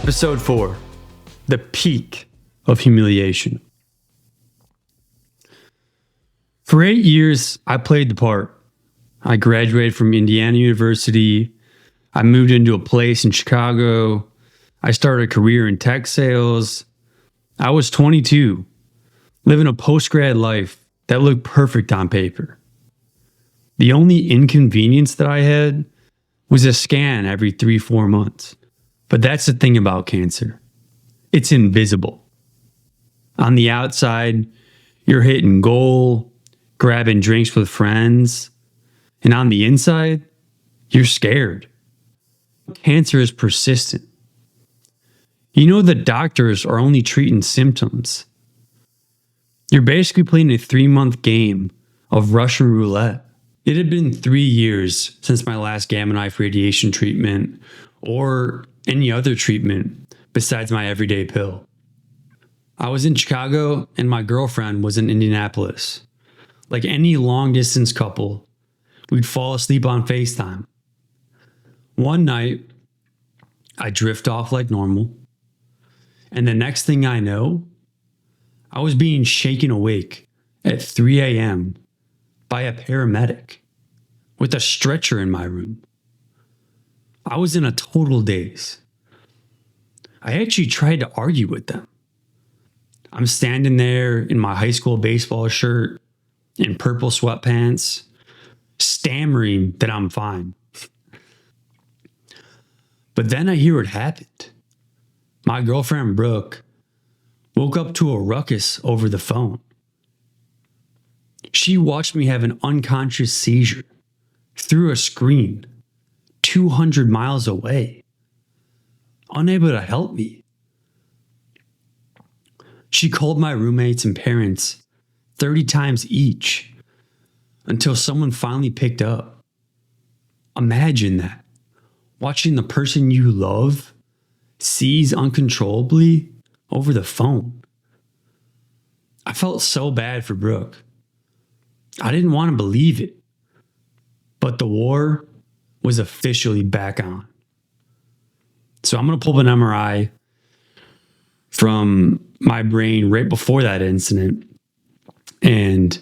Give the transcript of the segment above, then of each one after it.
Episode 4, the peak of humiliation. For 8 years, I played the part. I graduated from Indiana University. I moved into a place in Chicago. I started a career in tech sales. I was 22, living a post-grad life that looked perfect on paper. The only inconvenience that I had was a scan every 3-4 months. But that's the thing about cancer. It's invisible. On the outside, you're hitting goal, grabbing drinks with friends. And on the inside, you're scared. Cancer is persistent. You know the doctors are only treating symptoms. You're basically playing a 3-month game of Russian roulette. It had been 3 years since my last gamma knife radiation treatment or any other treatment besides my everyday pill. I was in Chicago and my girlfriend was in Indianapolis. Like any long distance couple, we'd fall asleep on FaceTime. One night, I drift off like normal, and the next thing I know, I was being shaken awake at 3 a.m. by a paramedic with a stretcher in my room. I was in a total daze. I actually tried to argue with them. I'm standing there in my high school baseball shirt and purple sweatpants, stammering that I'm fine. But then I hear what happened. My girlfriend, Brooke, woke up to a ruckus over the phone. She watched me have an unconscious seizure through a screen 200 miles away, unable to help me. She called my roommates and parents 30 times each until someone finally picked up. Imagine that, watching the person you love seize uncontrollably over the phone. I felt so bad for Brooke. I didn't want to believe it, but the war was officially back on. So I'm going to pull an MRI from my brain right before that incident. And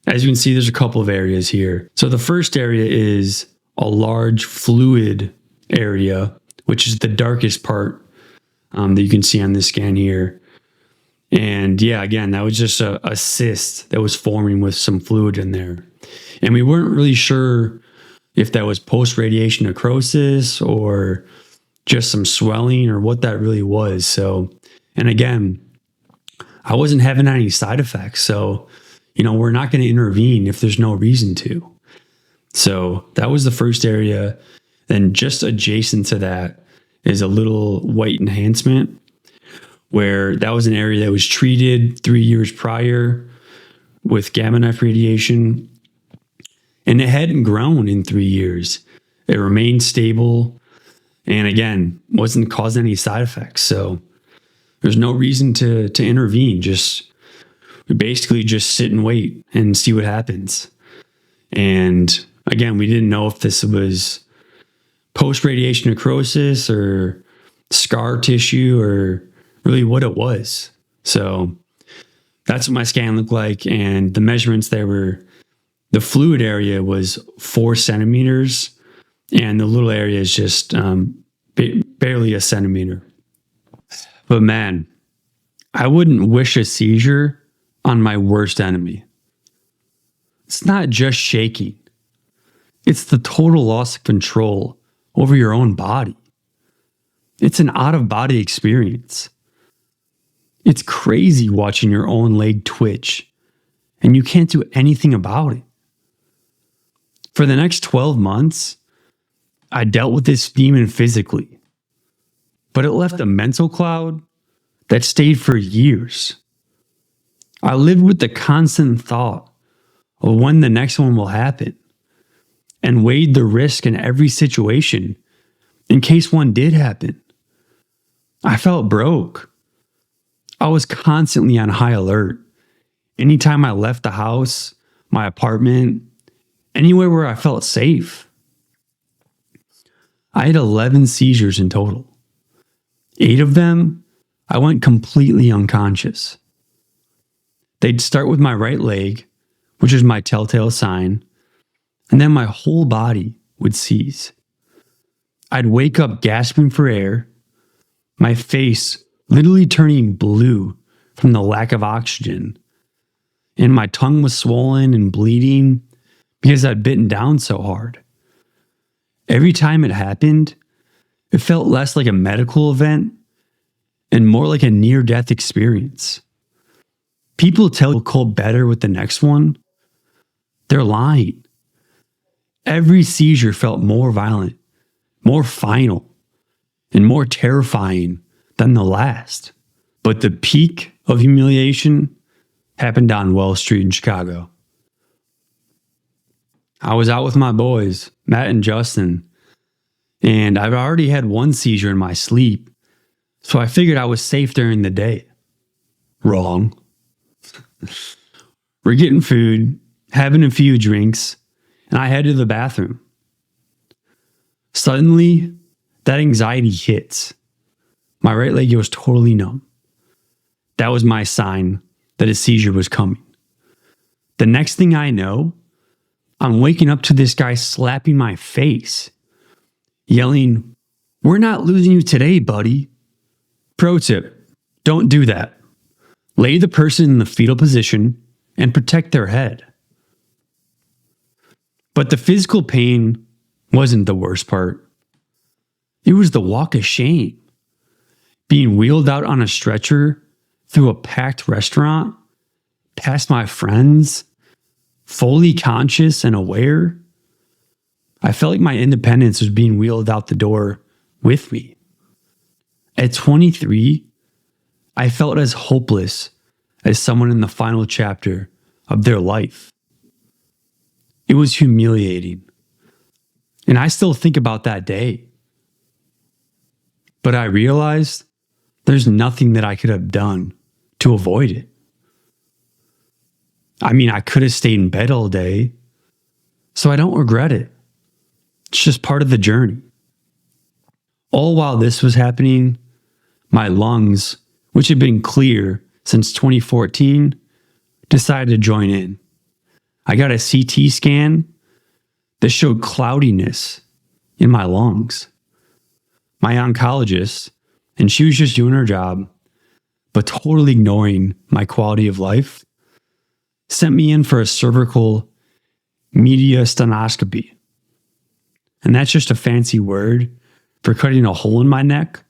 as you can see, there's a couple of areas here. So the first area is a large fluid area, which is the darkest part that you can see on this scan here. And yeah, again, that was just a cyst that was forming with some fluid in there. And we weren't really sure if that was post-radiation necrosis or just some swelling or what that really was. So, and again, I wasn't having any side effects. So, we're not going to intervene if there's no reason to. So that was the first area. Then just adjacent to that is a little white enhancement where that was an area that was treated 3 years prior with gamma knife radiation. And it hadn't grown in 3 years. It remained stable. And again, wasn't causing any side effects. So there's no reason to intervene. We basically just sit and wait and see what happens. And again, we didn't know if this was post-radiation necrosis or scar tissue or really what it was. So that's what my scan looked like. And the measurements there were, the fluid area was 4 centimeters and the little area is just barely a centimeter. But man, I wouldn't wish a seizure on my worst enemy. It's not just shaking. It's the total loss of control over your own body. It's an out-of-body experience. It's crazy watching your own leg twitch, and you can't do anything about it. For the next 12 months, I dealt with this demon physically, but it left a mental cloud that stayed for years. I lived with the constant thought of when the next one will happen and weighed the risk in every situation in case one did happen. I felt broke. I was constantly on high alert. Anytime I left the house, my apartment, anywhere where I felt safe. I had 11 seizures in total. 8 of them, I went completely unconscious. They'd start with my right leg, which is my telltale sign, and then my whole body would seize. I'd wake up gasping for air, my face literally turning blue from the lack of oxygen, and my tongue was swollen and bleeding because I'd bitten down so hard. Every time it happened, it felt less like a medical event and more like a near-death experience. People tell you'll cope better with the next one. They're lying. Every seizure felt more violent, more final, and more terrifying than the last. But the peak of humiliation happened on Wells Street in Chicago. I was out with my boys, Matt and Justin, and I've already had one seizure in my sleep, so I figured I was safe during the day. Wrong. We're getting food, having a few drinks, and I head to the bathroom. Suddenly, that anxiety hits. My right leg was totally numb. That was my sign that a seizure was coming. The next thing I know, I'm waking up to this guy slapping my face, yelling, "We're not losing you today, buddy." Pro tip, don't do that. Lay the person in the fetal position and protect their head. But the physical pain wasn't the worst part. It was the walk of shame. Being wheeled out on a stretcher through a packed restaurant, past my friends, fully conscious and aware. I felt like my independence was being wheeled out the door with me. At 23, I felt as hopeless as someone in the final chapter of their life. It was humiliating. And I still think about that day. But I realized there's nothing that I could have done to avoid it. I mean, I could have stayed in bed all day, so I don't regret it. It's just part of the journey. All while this was happening, my lungs, which had been clear since 2014, decided to join in. I got a CT scan that showed cloudiness in my lungs. My oncologist, and she was just doing her job, but totally ignoring my quality of life, sent me in for a cervical mediastinoscopy. And that's just a fancy word for cutting a hole in my neck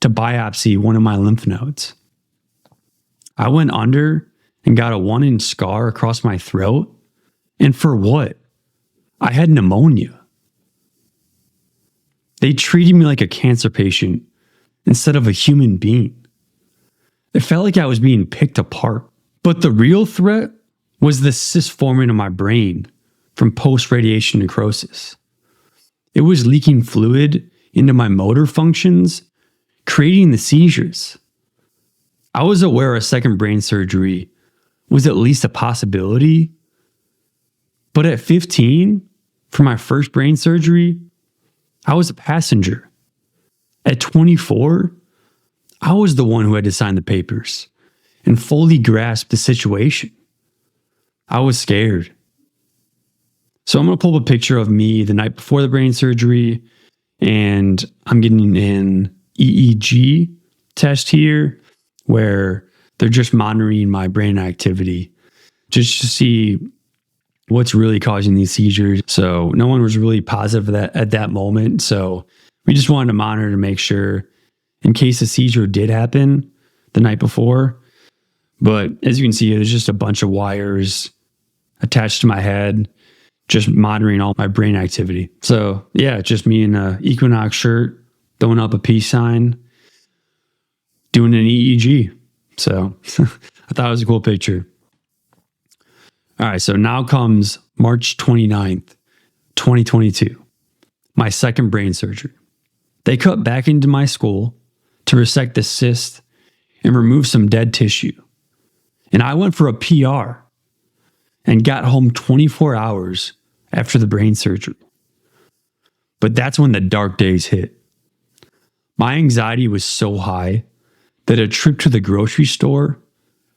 to biopsy one of my lymph nodes. I went under and got a 1-inch scar across my throat. And for what? I had pneumonia. They treated me like a cancer patient instead of a human being. It felt like I was being picked apart. But the real threat was the cyst forming in my brain from post-radiation necrosis. It was leaking fluid into my motor functions, creating the seizures. I was aware a second brain surgery was at least a possibility, but at 15, for my first brain surgery, I was a passenger. At 24, I was the one who had to sign the papers and fully grasp the situation. I was scared. So I'm going to pull up a picture of me the night before the brain surgery, and I'm getting an EEG test here where they're just monitoring my brain activity just to see what's really causing these seizures. So no one was really positive at that moment. So we just wanted to monitor to make sure in case a seizure did happen the night before. But as you can see, there's just a bunch of wires attached to my head, just monitoring all my brain activity. So yeah, just me in a Equinox shirt, throwing up a peace sign, doing an EEG. So I thought it was a cool picture. All right, so now comes March 29th, 2022, my second brain surgery. They cut back into my skull to resect the cyst and remove some dead tissue. And I went for a PR and got home 24 hours after the brain surgery. But that's when the dark days hit. My anxiety was so high that a trip to the grocery store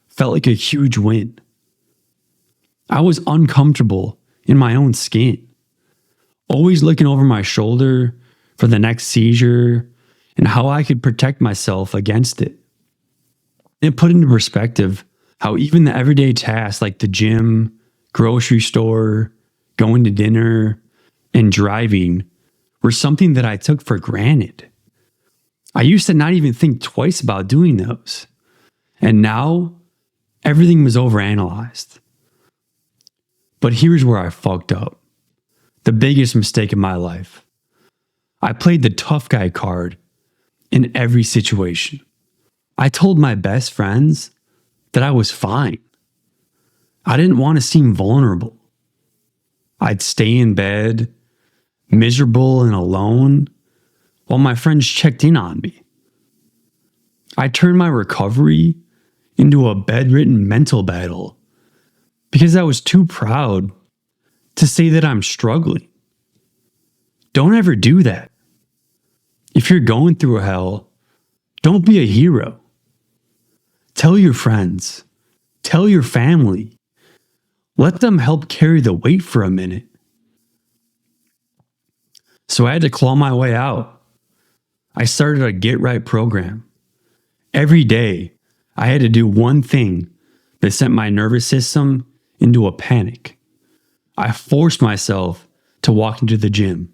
felt like a huge win. I was uncomfortable in my own skin, always looking over my shoulder for the next seizure and how I could protect myself against it. It put into perspective how even the everyday tasks like the gym, grocery store, going to dinner, and driving were something that I took for granted. I used to not even think twice about doing those. And now, everything was overanalyzed. But here's where I fucked up. The biggest mistake in my life. I played the tough guy card in every situation. I told my best friends that I was fine. I didn't want to seem vulnerable. I'd stay in bed, miserable and alone, while my friends checked in on me. I turned my recovery into a bedridden mental battle because I was too proud to say that I'm struggling. Don't ever do that. If you're going through a hell, don't be a hero. Tell your friends. Tell your family. Let them help carry the weight for a minute. So I had to claw my way out. I started a Get Right program. Every day, I had to do one thing that sent my nervous system into a panic. I forced myself to walk into the gym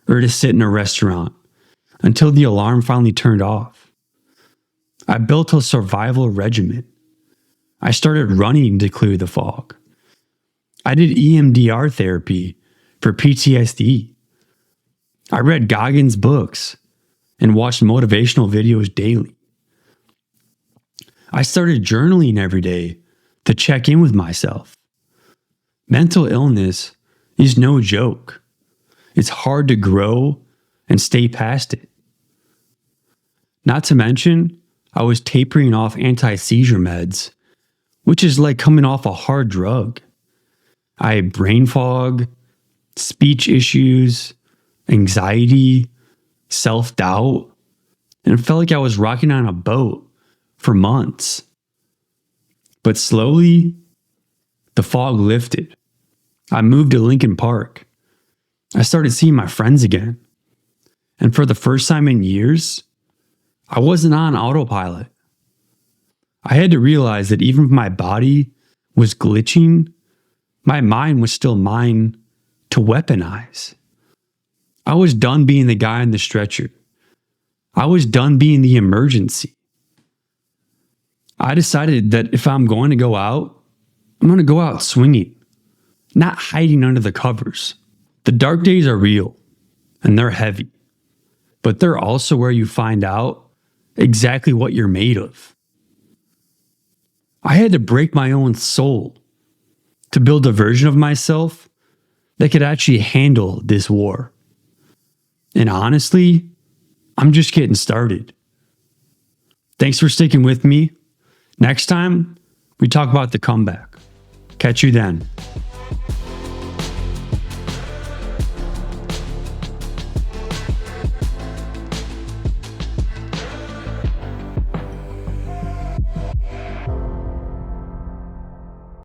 or to sit in a restaurant until the alarm finally turned off. I built a survival regimen. I started running to clear the fog. I did EMDR therapy for PTSD. I read Goggins' books and watched motivational videos daily. I started journaling every day to check in with myself. Mental illness is no joke. It's hard to grow and stay past it. Not to mention, I was tapering off anti-seizure meds, which is like coming off a hard drug. I had brain fog, speech issues, anxiety, self-doubt, and it felt like I was rocking on a boat for months. But slowly, the fog lifted. I moved to Lincoln Park. I started seeing my friends again. And for the first time in years, I wasn't on autopilot. I had to realize that even if my body was glitching, my mind was still mine to weaponize. I was done being the guy on the stretcher. I was done being the emergency. I decided that if I'm going to go out, I'm going to go out swinging, not hiding under the covers. The dark days are real and they're heavy, but they're also where you find out exactly what you're made of. I had to break my own soul to build a version of myself that could actually handle this war. And honestly, I'm just getting started. Thanks for sticking with me. Next time, we talk about the comeback. Catch you then.